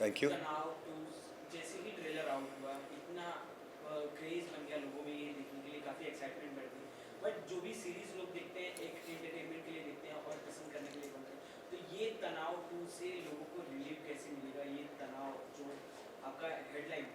Thank you. तनाव to जैसे ही trailer out हुआ इतना क्रेज बन गया लोगों में, ये देखने के लिए काफ़ी एक्साइटमेंट बढ़ गई। बट जो भी सीरीज लोग देखते हैं एक एंटरटेनमेंट के लिए देखते हैं और पसंद करने के लिए बनते हैं, तो ये तनाव टू से लोगों को रिलीफ कैसे मिलेगा? ये तनाव जो आपका हेडलाइन,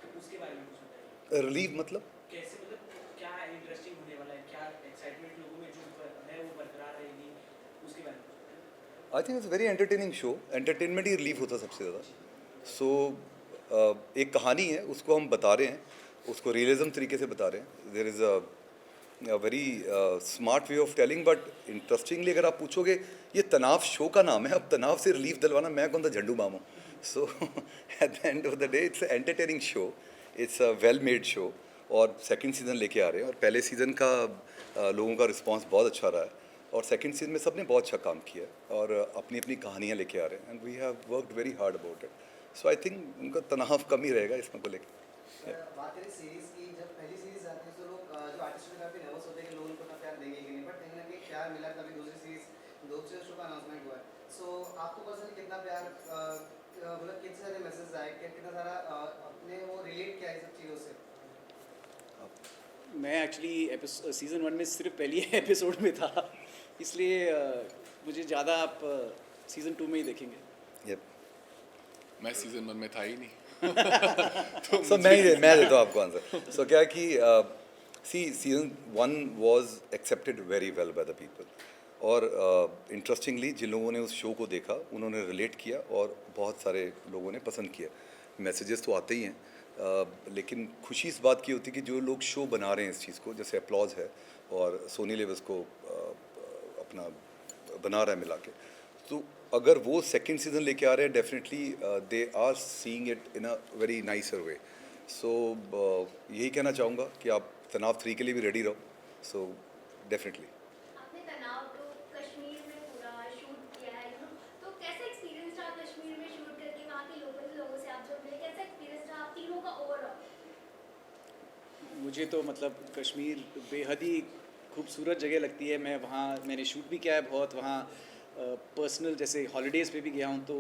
तो उसके बारे में कुछ बताइए। रिलीव मतलब? कैसे मतलब क्या इंटरेस्टिंग होने वाला है, क्या एक्साइटमेंट लोगों में जो है वो बरकरार रहेगी, उसके बारे में कुछ बताइए। I think it's very entertaining show. Entertainment he relieve होता है सबसे ज़्यादा। सो एक कहानी है, उसको हम बता रहे हैं, उसको रियलिज्म तरीके से बता रहे हैं। There is a very smart way of telling, but interestingly अगर आप पूछोगे, ये तनाव शो का नाम है, अब तनाव से रिलीफ दिलवाना मैं कौन सा झंडू मामू। So at the end of the day it's entertaining show, it's a well made show. और सेकंड सीज़न लेके आ रहे हैं, और पहले सीज़न का लोगों का रिस्पांस बहुत अच्छा रहा है, और सेकंड सीज़न में सब ने बहुत अच्छा काम किया है, और अपनी अपनी कहानियाँ लेके आ रहे हैं, and we have worked very hard about it. So I think उनका तनाव कम ही रहेगा इसमें को लेकर। बात करें सीरीज की, जब पहली सीरीज आती है तो लोग जो आर्टिस्ट वगैरह काफी नर्वस होते हैं कि लोग उनको इतना प्यार देंगे कि नहीं, बट कहीं ना कहीं प्यार मिला तभी दूसरी सीरीज दूसरे शो का अनाउंसमेंट हुआ है। सो आपको पर्सनली कितना प्यार मतलब कितने सारे मैसेज आए, कितना सारा अपने वो रिलेट किया है सब चीज़ों से? मैं एक्चुअली सीज़न 1 में सिर्फ पहली एपिसोड में था, इसलिए मुझे ज़्यादा आप सीज़न 2 में ही देखेंगे। यप। मैं सीजन 1 में था ही नहीं। सो मैं देता हूँ आपको आंसर। सो क्या है कि season 1 was accepted very well by the people, और इंटरेस्टिंगली जिन लोगों ने उस शो को देखा उन्होंने रिलेट किया, और बहुत सारे लोगों ने पसंद किया। मैसेजेस तो आते ही हैं, लेकिन खुशी इस बात की होती है कि जो लोग शो बना रहे हैं इस चीज़ को, जैसे अपलॉज है और सोनी लेव इसको अपना बना रहा है मिला के, तो अगर वो सेकंड सीजन लेके आ रहे हैं, definitely they are seeing it in a very nicer way. So यही कहना चाहूँगा कि आप तनाव 3 के लिए भी रेडी रहो। So definitely. आपने तनाव तो कश्मीर में पूरा शूट किया है, तो कैसा एक्सपीरियंस रहा कश्मीर में शूट करके? वहाँ के लोकल लोगों से आप जब मिले, कैसा एक्सपीरियंस रहा आप तीनों का ओवरऑल? मुझे तो मतलब कश्मीर बेहद ही खूबसूरत जगह लगती है। मैंने शूट भी किया है बहुत वहाँ, पर्सनल जैसे हॉलीडेज़ पे भी गया हूँ, तो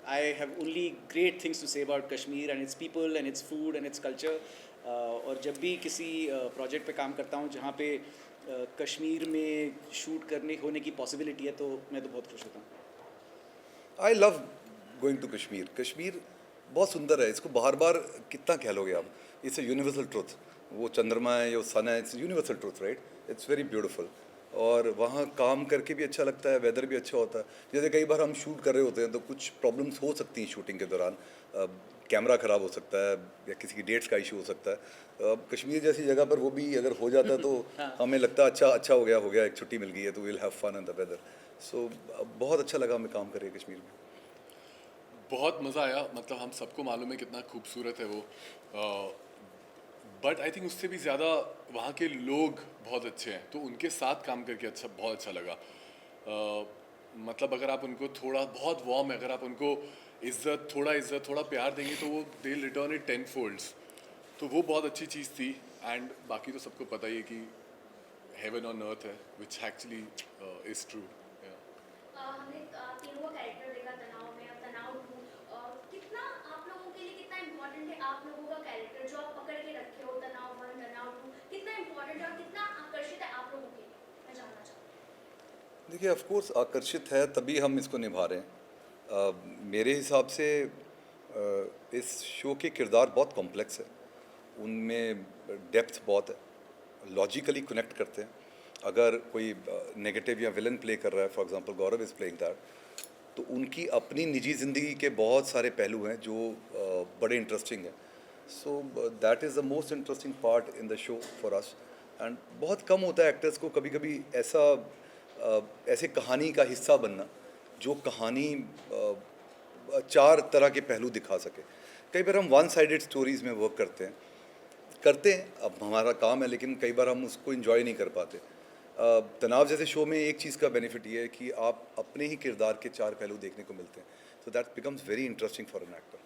I have only great things to say about Kashmir and its people and its food and its culture. और जब भी किसी प्रोजेक्ट पे काम करता हूँ जहाँ पे कश्मीर में शूट करने होने की पॉसिबिलिटी है, तो मैं तो बहुत खुश होता हूँ। I love going to Kashmir. Kashmir बहुत सुंदर है, इसको बार बार कितना कह लोगे आप। It's a universal truth. वो चंद्रमा है, ये सन है, it's universal truth, right? It's very beautiful. और वहाँ काम करके भी अच्छा लगता है, वेदर भी अच्छा होता है। जैसे कई बार हम शूट कर रहे होते हैं तो कुछ प्रॉब्लम्स हो सकती हैं शूटिंग के दौरान, कैमरा ख़राब हो सकता है या किसी की डेट्स का इशू हो सकता है। कश्मीर जैसी जगह पर वो भी अगर हो जाता है तो हमें लगता है अच्छा अच्छा हो गया, एक छुट्टी मिल गई है, तो will have fun in the weather. So बहुत अच्छा लगा हमें काम करके कश्मीर में। बहुत मज़ा आया, मतलब हम सबको मालूम है कितना खूबसूरत है वो, बट आई थिंक उससे भी ज़्यादा वहाँ के लोग बहुत अच्छे हैं, तो उनके साथ काम करके बहुत अच्छा लगा। मतलब अगर आप उनको थोड़ा बहुत वार्म है, अगर आप उनको इज़्ज़त थोड़ा प्यार देंगे तो वो दे रिटर्न इट 10 फोल्ड्स। तो वो बहुत अच्छी चीज़ थी। एंड बाकी तो सबको पता ही है कि हेवन ऑन अर्थ है, विच एक्चुअली इज़ ट्रू। हमने तीनों का कैरेक्टर देखा तनाव में, अब तनाव टू, कितना आप लोगों के लिए कितना इम्पोर्टेंट है आप लोगों का कैरेक्टर जो आप पकड़ के रखे हो, तनाव वन तनाव टू, कितना इम्पोर्टेंट है और कितना आकर्षित है आप लोगों के लिए, मैं जानना चाहूँगी। देखिए, ऑफ कोर्स आकर्षित है तभी हम इसको निभा रहे हैं। मेरे हिसाब से इस शो के किरदार बहुत कॉम्प्लेक्स है, उनमें डेप्थ बहुत है, लॉजिकली कनेक्ट करते हैं। अगर कोई नेगेटिव या विलन प्ले कर रहा है, for example Gaurav is playing that, तो उनकी अपनी निजी ज़िंदगी के बहुत सारे पहलू हैं जो बड़े इंटरेस्टिंग हैं। So that is the most interesting part in the show for us. And बहुत कम होता है एक्टर्स को कभी कभी ऐसे कहानी का हिस्सा बनना जो कहानी चार तरह के पहलू दिखा सके। कई बार हम वन साइडेड स्टोरीज़ में वर्क करते हैं, अब हमारा काम है, लेकिन कई बार हम उसको इन्जॉय नहीं कर पाते। तनाव जैसे शो में एक चीज़ का बेनिफिट ये है कि आप अपने ही किरदार के चार पहलू देखने को मिलते हैं, so that becomes very interesting for an actor.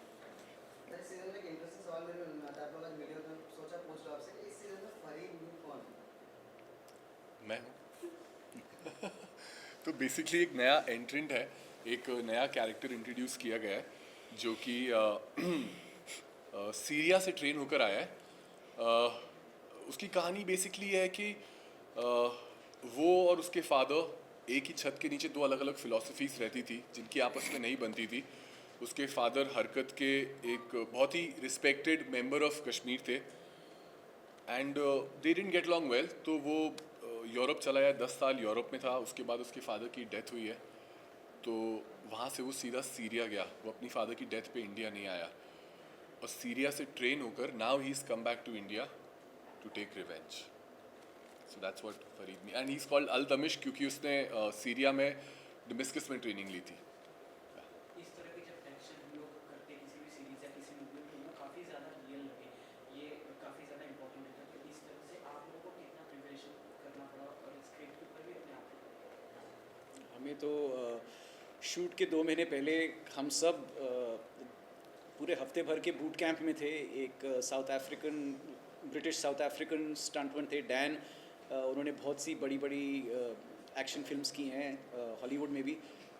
इस सीजन में एक इंटरेस्टिंग सवाल मेरे मन में आता है, आप लोग आज वीडियो तो सोचा पूछ लो आपसे कि इस सीजन में फरीद न्यू कौन है? मैं हूँ। तो बेसिकली एक नया एंट्रेंट है, एक नया कैरेक्टर इंट्रोड्यूस किया गया है जो कि सीरिया से ट्रेन होकर आया है। उसकी कहानी बेसिकली है कि वो और उसके फादर एक ही छत के नीचे दो अलग अलग फ़िलॉसफीज़ रहती थी जिनकी आपस में नहीं बनती थी। उसके फादर हरकत के एक बहुत ही रिस्पेक्टेड मेंबर ऑफ कश्मीर थे and they didn't get long well, तो वो यूरोप चला गया, 10 साल यूरोप में था। उसके बाद उसके फादर की डेथ हुई है, तो वहाँ से वो सीधा सीरिया गया। वो अपनी फादर की डेथ पे इंडिया नहीं आया और सीरिया से ट्रेन होकर now he is come back to India to take revenge. So that's what freed me, and he is called Al Damish क्योंकि उसने सीरिया में डमिस्कस में ट्रेनिंग ली थी। इस तरह की जब टेंशन हम लोग करते हैं किसी भी सीरीज या किसी मूवी में, तो वो काफ़ी ज़्यादा रियल लगे, ये काफ़ी ज़्यादा इंपॉर्टेंट है। तो इस तरह से आप लोगों को कितना प्रिपरेशन करना पड़ा और स्क्रिप्ट के ऊपर भी अपने आप को? हमें तो शूट के 2 महीने पहले हम सब पूरे हफ्ते भर के बूट कैंप में थे। एक ब्रिटिश साउथ अफ्रीकन स्टंटमैन थे, डैन। उन्होंने बहुत सी बड़ी बड़ी एक्शन फिल्म्स की हैं हॉलीवुड में भी,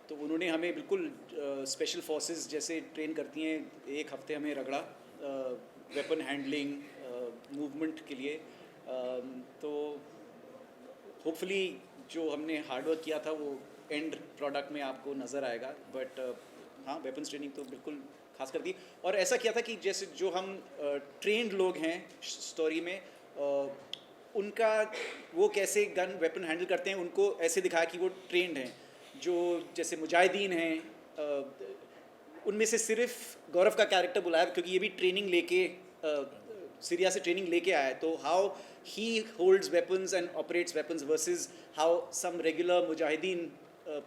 तो उन्होंने हमें बिल्कुल स्पेशल फोर्सेस जैसे ट्रेन करती हैं। एक हफ्ते हमें रगड़ा वेपन हैंडलिंग, मूवमेंट के लिए। तो होपफुली जो हमने हार्डवर्क किया था वो एंड प्रोडक्ट में आपको नज़र आएगा। बट हाँ, वेपन्स ट्रेनिंग तो बिल्कुल खास कर दी। और ऐसा किया था कि जैसे जो हम ट्रेंड लोग हैं स्टोरी में, उनका वो कैसे गन वेपन हैंडल करते हैं उनको ऐसे दिखाया कि वो ट्रेंड हैं। जो जैसे मुजाहिदीन हैं, उनमें से सिर्फ गौरव का कैरेक्टर बुलाया क्योंकि ये भी ट्रेनिंग लेके सीरिया से ट्रेनिंग लेके आया है। तो how he holds weapons and operates weapons versus how some regular mujahideen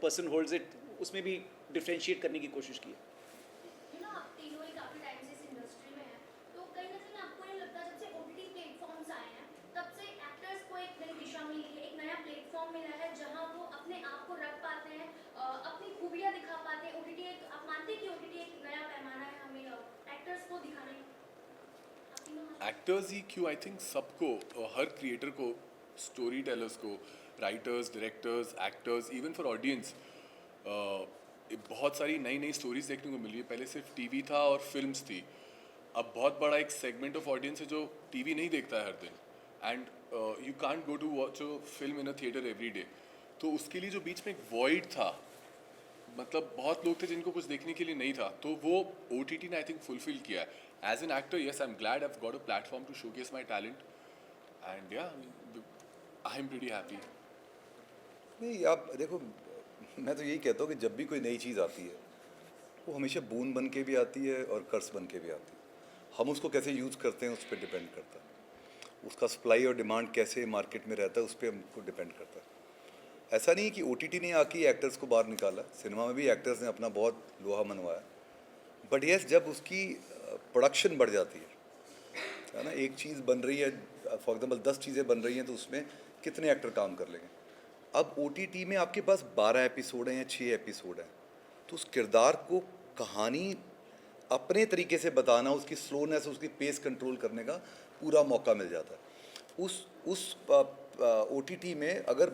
person holds it, उसमें भी डिफ्रेंशिएट करने की कोशिश की। यू नो आप तीनों ही काफी टाइम से इस इंडस्ट्री में हैं, तो कहीं ना कहीं आपको ये लगता है जब से ओटीटी प्लेटफॉर्म्स आए हैं तब से एक्टर्स को एक नई दिशा मिली है, एक नया प्लेटफॉर्म मिला है जहां वो अपने आप को रख पाते हैं, अपनी खूबियां दिखा पाते हैं। ओटीटी एक, आप मानते हैं कि ओटीटी एक नया पैमाना है हमें एक्टर्स को दिखाने का? आप तीनों एक्टर्स ही क्यों, आई थिंक सबको, हर क्रिएटर को, स्टोरी टेलर्स को, writers, directors, actors, even for audience बहुत सारी नई नई स्टोरीज देखने को मिली है। पहले सिर्फ टीवी था और फिल्म्स थी, अब बहुत बड़ा एक सेगमेंट ऑफ ऑडियंस है जो टीवी नहीं देखता है हर दिन, and you can't go to watch a film in a theatre every day. तो उसके लिए जो बीच में एक वॉइड था, मतलब बहुत लोग थे जिनको कुछ देखने के लिए नहीं था, तो वो OTT ने आई थिंक फुलफिल किया है। As an actor, yes, I am glad I have got a platform to showcase my talent, and yeah I am pretty happy. नहीं, आप देखो, मैं तो यही कहता हूँ कि जब भी कोई नई चीज़ आती है वो हमेशा बून बन के भी आती है और कर्स बन के भी आती है। हम उसको कैसे यूज़ करते हैं उस पर डिपेंड करता है। उसका सप्लाई और डिमांड कैसे मार्केट में रहता है उस पर हमको डिपेंड करता है। ऐसा नहीं है कि OTT ने आके एक्टर्स को बाहर निकाला, सिनेमा में भी एक्टर्स ने अपना बहुत लोहा मनवाया। बट येस, जब उसकी प्रोडक्शन बढ़ जाती है ना, एक चीज़ बन रही है, फॉर एग्जाम्पल 10 चीज़ें बन रही हैं, तो उसमें कितने एक्टर काम कर लेंगे। अब OTT में आपके पास 12 एपिसोड हैं या 6 एपिसोड हैं, तो उस किरदार को कहानी अपने तरीके से बताना, उसकी स्लोनेस, उसकी पेस कंट्रोल करने का पूरा मौका मिल जाता है। उस OTT में अगर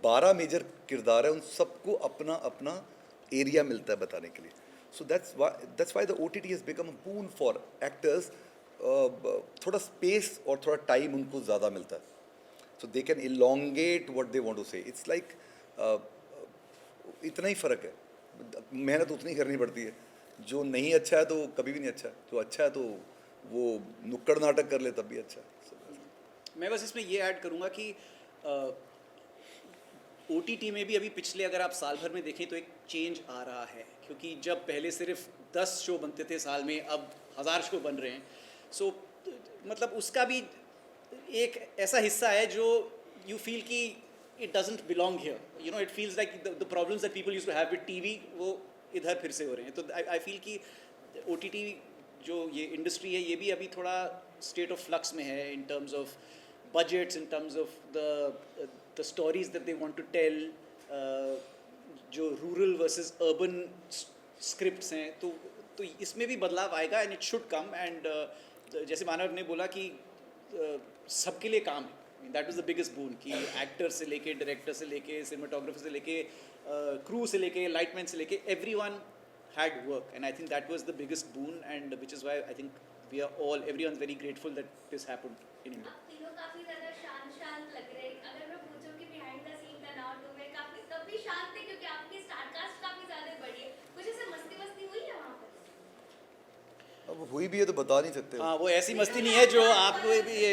12 मेजर किरदार है, उन सबको अपना अपना एरिया मिलता है बताने के लिए। So that's why the OTT has become a boon for actors. थोड़ा स्पेस और थोड़ा टाइम उनको ज़्यादा मिलता है, so they can elongate what they want to say. It's like इतना ही फ़र्क है, मेहनत उतनी करनी पड़ती है। जो नहीं अच्छा है तो कभी भी नहीं अच्छा है, जो अच्छा है तो वो नुक्कड़ नाटक कर ले तब भी अच्छा है। मैं बस इसमें ये ऐड करूँगा कि OTT में भी अभी पिछले अगर आप साल भर में देखें तो एक चेंज आ रहा है, क्योंकि जब पहले सिर्फ 10 शो बनते थे साल में, अब 1000 शो बन रहे हैं। सो मतलब उसका भी एक ऐसा हिस्सा है जो यू फील कि it doesn't belong here, you know, it feels like the problems that people used to have with TV, वो इधर फिर से हो रहे हैं। तो आई फील कि OTT जो ये इंडस्ट्री है ये भी अभी थोड़ा स्टेट ऑफ फ्लक्स में है in terms of budgets, in terms of the stories that they want to tell, जो रूरल वर्सेस अर्बन स्क्रिप्ट्स हैं। तो इसमें भी बदलाव आएगा and it should come. And जैसे मानव ने बोला कि सबके लिए काम है, that was the biggest boon कि एक्टर से लेके डायरेक्टर से लेके सिनेमाटोग्राफर से लेके क्रू से लेके लाइटमैन से लेके everyone had work, and I think that was the biggest boon, and which is why I think everyone's very grateful that this happened in India. आप तीनों काफी ज्यादा शांत लग रहे हैं। अगर मैं पूछूं कि बिहाइंड द सीन तनाव 2 में काफी तब भी शांत थे क्योंकि आपकी स्टारकास्ट काफी ज्यादा बड़ी है। कुछ ऐसे मस्ती हुई है वहाँ पर? अब हुई भी है तो बता नहीं सकते। हाँ, वो ऐसी मस्ती नहीं है जो आप ये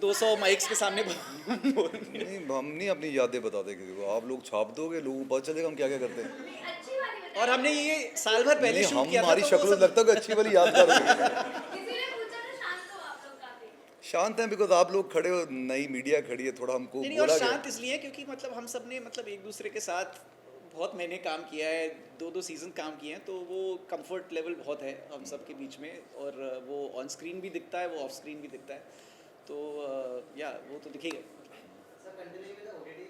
200 माइक्स के सामने नहीं, हम नहीं अपनी यादें बताते किसी को। आप लोग छाप दोगे, लोगों को पता चलेगा हम क्या क्या करते हैं। नहीं, अच्छी वाली बताइए। और हमने ये साल भर पहले नहीं, शूट किया था, हमारी तो वो शक्ल सब- लगता है कि अच्छी वाली यादगार होगी। इसीलिए पूछा था, शांत हो आप लोग काफी। शांत हैं बिकॉज आप लोग खड़े हो, नई मीडिया खड़ी है, थोड़ा हमको नहीं, और बोला गया। शांत इसलिए क्योंकि मतलब हम सब ने मतलब एक दूसरे के साथ बहुत महीने काम किया है, 2 सीजन काम किए हैं, तो वो कंफर्ट लेवल बहुत है हम सब के बीच में, और वो ऑन स्क्रीन भी दिखता है, वो ऑफ स्क्रीन भी दिखता है, तो या वो तो दिखेगा। Sir, continuing with the OTT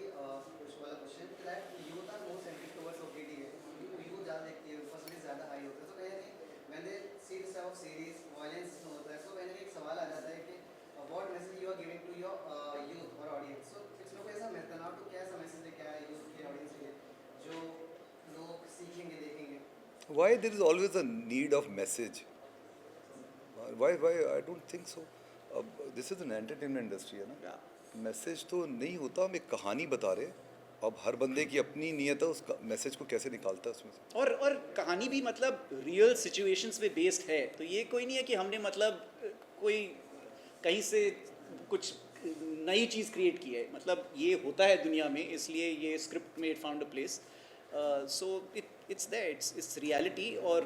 वाला question, that youth are more centric towards OTT है, क्योंकि youth ज़्यादा देखती है, percentage ज़्यादा high होता है, तो कहीं ना कहीं when they see this type of series, violence होता है, so कहीं ना कहीं एक सवाल आ जाता है कि what message you are giving to your youth or audience, so इसमें कोई ऐसा तनाव तो क्या ऐसा मैसेज लेके आया youth के audience के लिए जो लोग सीखेंगे देखेंगे? Why there is always a need of message? Why I don't think so. अब this is an entertainment industry है ना, मैसेज तो नहीं होता, हम एक कहानी बता रहे। अब हर बंदे की अपनी नीयत है, उस मैसेज को कैसे निकालता है उसमें से। और कहानी भी मतलब रियल सिचुएशंस पे बेस्ड है, तो ये कोई नहीं है कि हमने मतलब कोई कहीं से कुछ नई चीज़ क्रिएट की है, मतलब ये होता है दुनिया में, इसलिए ये स्क्रिप्ट में it found a place, so it's there, it's reality. और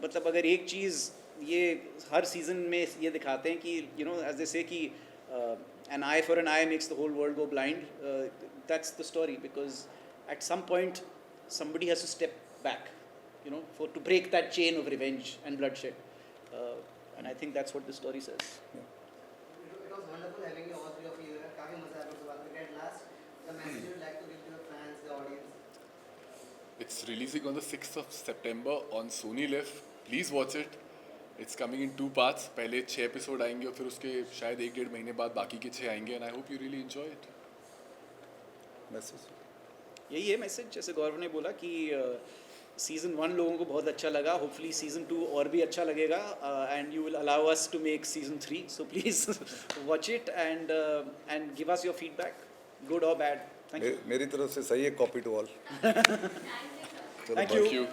मतलब अगर एक चीज़ ये हर सीजन में ये दिखाते हैं कि यू नो एज दे से कि an eye for an eye makes the whole world go blind, that's the story, because at some point somebody has to step back, you know, to break that chain of revenge and bloodshed, and I think that's what the story says. It was wonderful having you all three of you here. काफी मजा आया आपसे बात करके। At last, the message you would like to give to your fans, the audience. It's releasing on the 6th of September on Sony Live. Please watch it. It's coming in 2 parts. पहले 6 episode आएंगे और फिर उसके शायद 1-1.5 महीने बाद बाकी के 6 आएंगे, and I hope you really enjoy it. Message यही है मैसेज, जैसे गौरव ने बोला कि सीज़न 1 लोगों को बहुत अच्छा लगा, होपफुली सीज़न 2 और भी अच्छा लगेगा, and you will allow us to make season 3, so please watch it and give us your feedback, good और बैड। Thank you. मेरी तरफ से सही है, copy to all. Thank you, sir. चलो Thank bye. you. Thank you.